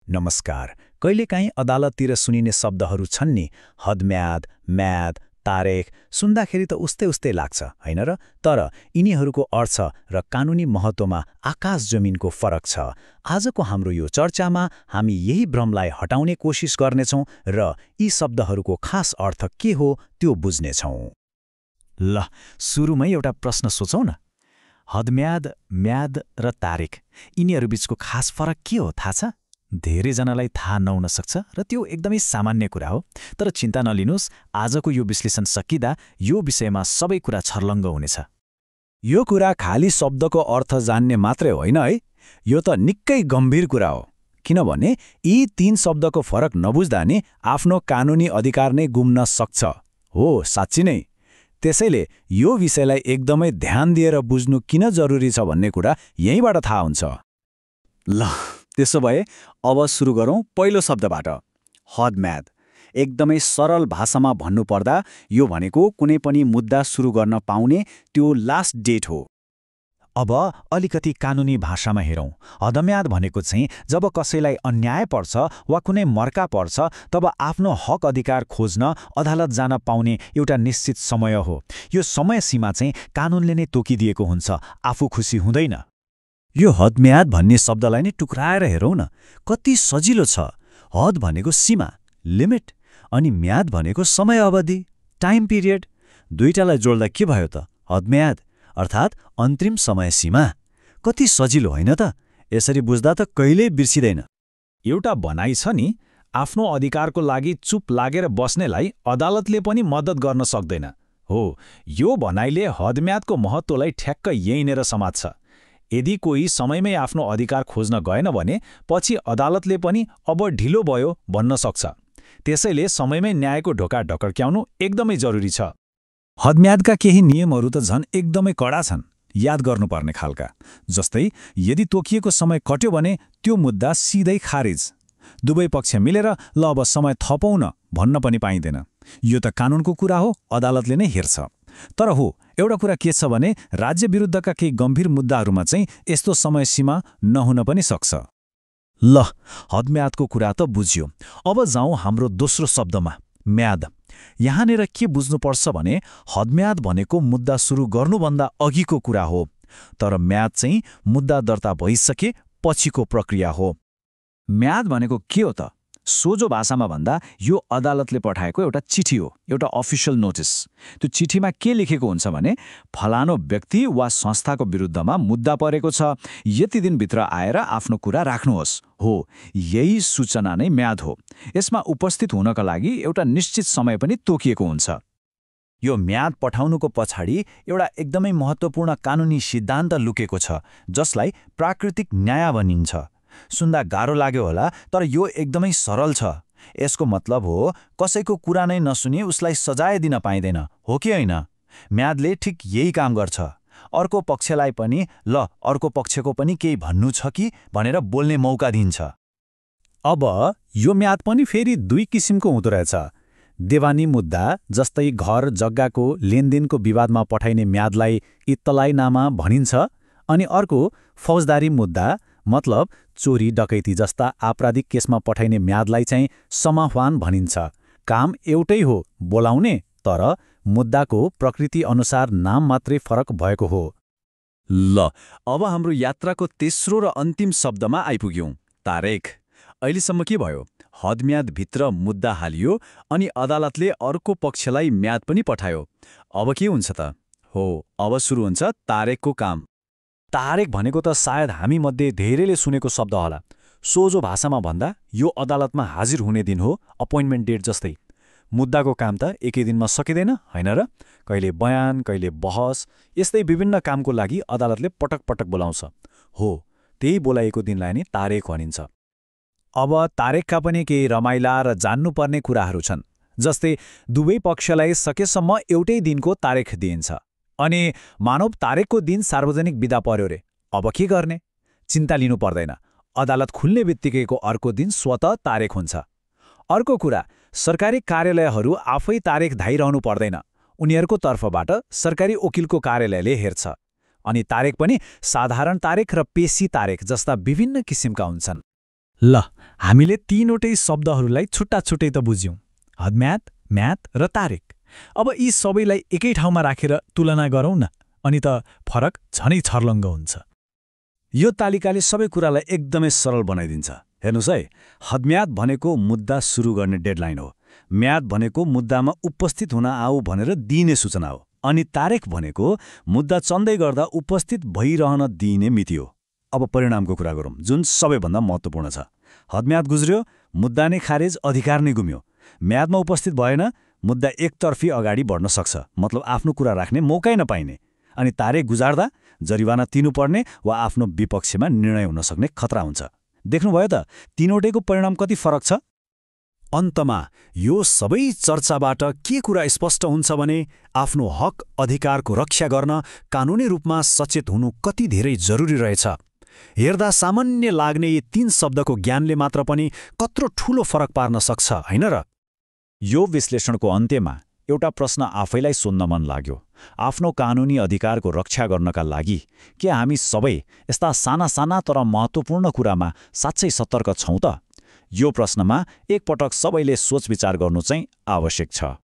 नमस्कार। कहिलेकाहीँ अदालततिर सुनिने शब्दहरू छन् नि, हदम्याद, म्याद, तारेख, सुन्दाखेरि त उस्तै उस्तै लाग्छ, होइन र? तर यिनीहरूको अर्थ र कानुनी महत्त्वमा आकाश जमिनको फरक छ। आजको हाम्रो यो चर्चामा हामी यही भ्रमलाई हटाउने कोसिस गर्नेछौँ र यी शब्दहरूको खास अर्थ के हो त्यो बुझ्नेछौँ। ल, सुरुमै एउटा प्रश्न सोचौँ न। हदम्याद, म्याद र तारिख यिनीहरूबीचको खास फरक के हो थाहा छ? धेरैजनालाई थाहा नहुन सक्छ र त्यो एकदमै सामान्य कुरा हो। तर चिन्ता नलिनुस्, आजको यो विश्लेषण सकिँदा यो विषयमा सबै कुरा छर्लङ्ग हुनेछ। यो कुरा खाली शब्दको अर्थ जान्ने मात्रै होइन है, यो त निकै गम्भीर कुरा हो। किनभने यी तीन शब्दको फरक नबुझ्दा नि आफ्नो कानुनी अधिकार नै गुम्न सक्छ। हो, साँच्ची नै। त्यसैले यो विषयलाई एकदमै ध्यान दिएर बुझ्नु किन जरुरी छ भन्ने कुरा यहीँबाट थाहा हुन्छ। ल, त्यसो भए अब सुरु गरौँ पहिलो शब्दबाट। हदम्याद। एकदमै सरल भाषामा भन्नुपर्दा यो भनेको कुनै पनि मुद्दा सुरु गर्न पाउने त्यो लास्ट डेट हो। अब अलिकति कानुनी भाषामा हेरौँ। हदम्याद भनेको चाहिँ जब कसैलाई अन्याय पर्छ वा कुनै मर्का पर्छ तब आफ्नो हक अधिकार खोज्न अदालत जान पाउने एउटा निश्चित समय हो। यो समय सीमा चाहिँ कानुनले नै तोकिदिएको हुन्छ, आफू खुसी हुँदैन। यो हदम्याद भन्ने शब्दलाई नै टुक्राएर हेरौँ न, कति सजिलो छ। हद भनेको सीमा, लिमिट, अनि म्याद भनेको समय अवधि, टाइम पिरियड। दुईटालाई जोड्दा के भयो त? हदम्याद, अर्थात् अन्तिम समय सीमा। कति सजिलो होइन त? यसरी बुझ्दा त कहिल्यै बिर्सिँदैन। एउटा भनाइ छ नि, आफ्नो अधिकारको लागि चुप लागेर बस्नेलाई अदालतले पनि मद्दत गर्न सक्दैन। हो, यो भनाइले हदम्यादको महत्त्वलाई ठ्याक्क यहीँनेर समात्छ। यदि कोही समयमै आफ्नो अधिकार खोज्न गएन भने पछि अदालतले पनि अब ढिलो भयो भन्न सक्छ। त्यसैले समयमै न्यायको ढोका ढकड्क्याउनु एकदमै जरुरी छ। हदम्यादका केही नियमहरू त झन् एकदमै कडा छन्, याद गर्नुपर्ने खालका। जस्तै यदि तोकिएको समय कट्यो भने त्यो मुद्दा सिधै खारिज। दुवै पक्ष मिलेर ल अब समय थपौँ न भन्न पनि पाइँदैन। यो त कानुनको कुरा हो, अदालतले नै हेर्छ। तर हो, एउटा कुरा के छ भने राज्य विरुद्धका केही गम्भीर मुद्दाहरूमा चाहिँ यस्तो समय सीमा नहुन पनि सक्छ। ल, हदम्यादको कुरा त बुझ्यो। अब जाउँ हाम्रो दोस्रो शब्दमा, म्याद। यहाँनिर के बुझ्नुपर्छ भने हदम्याद भनेको मुद्दा सुरु गर्नुभन्दा अघिको कुरा हो, तर म्याद चाहिँ मुद्दा दर्ता भइसके पछिको प्रक्रिया हो। म्याद भनेको के हो त? सोझो भाषामा भन्दा यो अदालतले पठाएको एउटा चिठी हो, एउटा अफिसियल नोटिस। त्यो चिठीमा के लेखेको हुन्छ भने फलानो व्यक्ति वा संस्थाको विरुद्धमा मुद्दा परेको छ, यति दिनभित्र आएर आफ्नो कुरा राख्नुहोस्। हो, यही सूचना नै म्याद हो। यसमा उपस्थित हुनका लागि एउटा निश्चित समय पनि तोकिएको हुन्छ। यो म्याद पठाउनुको पछाडि एउटा एकदमै महत्त्वपूर्ण कानुनी सिद्धान्त लुकेको छ, जसलाई प्राकृतिक न्याय भनिन्छ। सुन्दा गाह्रो लाग्यो होला, तर यो एकदमै सरल छ। यसको मतलब हो कसैको कुरा नै नसुनी उसलाई सजाय दिन पाइँदैन, हो कि होइन? म्यादले ठिक यही काम गर्छ। अर्को पक्षलाई पनि ल अर्को पक्षको पनि केही भन्नु छ कि भनेर बोल्ने मौका दिन्छ। अब यो म्याद पनि फेरि दुई किसिमको हुँदो रहेछ। देवानी मुद्दा, जस्तै घर जग्गाको लेनदेनको विवादमा पठाइने म्यादलाई इत्तलाइनामा भनिन्छ। अनि अर्को फौजदारी मुद्दा, मतलब चोरी डकैती जस्ता आपराधिक केसमा पठाइने म्यादलाई चाहिँ समाह्वान भनिन्छ। काम एउटै हो, बोलाउने, तर मुद्दाको प्रकृति अनुसार नाम मात्रै फरक भएको हो। ल, अब हाम्रो यात्राको तेस्रो र अन्तिम शब्दमा आइपुग्यौँ, तारेख। अहिलेसम्म के भयो? हदम्यादभित्र मुद्दा हालियो अनि अदालतले अर्को पक्षलाई म्याद पनि पठायो। अब के हुन्छ त? हो, अब सुरु हुन्छ तारेखको काम। तारेख भनेको त सायद हामी मध्ये धेरैले सुनेको शब्द होला। सोझो भाषामा भन्दा यो अदालतमा हाजिर हुने दिन हो, अपोइन्टमेन्ट डेट जस्तै। मुद्दाको काम त एकै दिनमा सकिँदैन, होइन र? कहिले बयान, कहिले बहस, यस्तै विभिन्न कामको लागि अदालतले पटक पटक बोलाउँछ। हो, त्यही बोलाइएको दिनलाई नै तारेख भनिन्छ। अब तारेखका पनि केही रमाइला र जान्नुपर्ने कुराहरू छन्। जस्तै दुवै पक्षलाई सकेसम्म एउटै दिनको तारेख दिइन्छ। अनि मानव तारेखको दिन सार्वजनिक बिदा पर्यो रे, अब के गर्ने? चिन्ता लिनु पर्दैन। अदालत खुल्ने बित्तिकैको अर्को दिन स्वतः तारेख हुन्छ। अर्को कुरा, सरकारी कार्यालयहरू आफै तारेख धाइरहनु पर्दैन। उनीहरूको तर्फबाट सरकारी वकिलको कार्यालयले हेर्छ। अनि तारेख पनि साधारण तारेख र पेशी तारेख जस्ता विभिन्न किसिमका हुन्छन्। ल हामीले तीनवटै शब्दहरूलाई छुट्टा छुट्टै त बुझ्यौं, हदम्याद, म्याद र तारेक। अब यी सबैलाई एकै ठाउँमा राखेर तुलना गरौँ न, अनि त फरक झनै छर्लङ्ग हुन्छ। यो तालिकाले सबै कुरालाई एकदमै सरल बनाइदिन्छ। हेर्नुहोस् है, हदम्याद भनेको मुद्दा सुरु गर्ने डेडलाइन हो, म्याद भनेको मुद्दामा उपस्थित हुन आऊ भनेर दिइने सूचना हो, अनि तारेख भनेको मुद्दा चल्दै गर्दा उपस्थित भइरहन दिइने मिति हो। अब परिणामको कुरा गरौँ, जुन सबैभन्दा महत्त्वपूर्ण छ। हदम्याद गुज्र्यो, मुद्दा नै खारेज, अधिकार नै गुम्यो। म्यादमा उपस्थित भएन, मुद्दा एकतर्फी अगाडि बढ्न सक्छ, मतलब आफ्नो कुरा राख्ने मौकै नपाइने। अनि तारेख गुजार्दा जरिवाना तिर्नुपर्ने वा आफ्नो विपक्षमा निर्णय हुन सक्ने खतरा हुन्छ। देख्नुभयो त तीनवटैको परिणाम कति फरक छ। अन्तमा यो सबै चर्चाबाट के कुरा स्पष्ट हुन्छ भने आफ्नो हक अधिकारको रक्षा गर्न कानुनी रूपमा सचेत हुनु कति धेरै जरुरी रहेछ। हेर्दा सामान्य लाग्ने यी 3 शब्दको ज्ञानले मात्र पनि कत्रो ठूलो फरक पार्न सक्छ, होइन र? यो विश्लेषणको अन्त्यमा एउटा प्रश्न आफैलाई सोध्न मन लाग्यो। आफ्नो कानुनी अधिकारको रक्षा गर्नका लागि के हामी सबै यस्ता साना साना तर महत्त्वपूर्ण कुरामा साँच्चै सतर्क छौँ त? यो प्रश्नमा एकपटक सबैले सोच विचार गर्नु चाहिँ आवश्यक छ।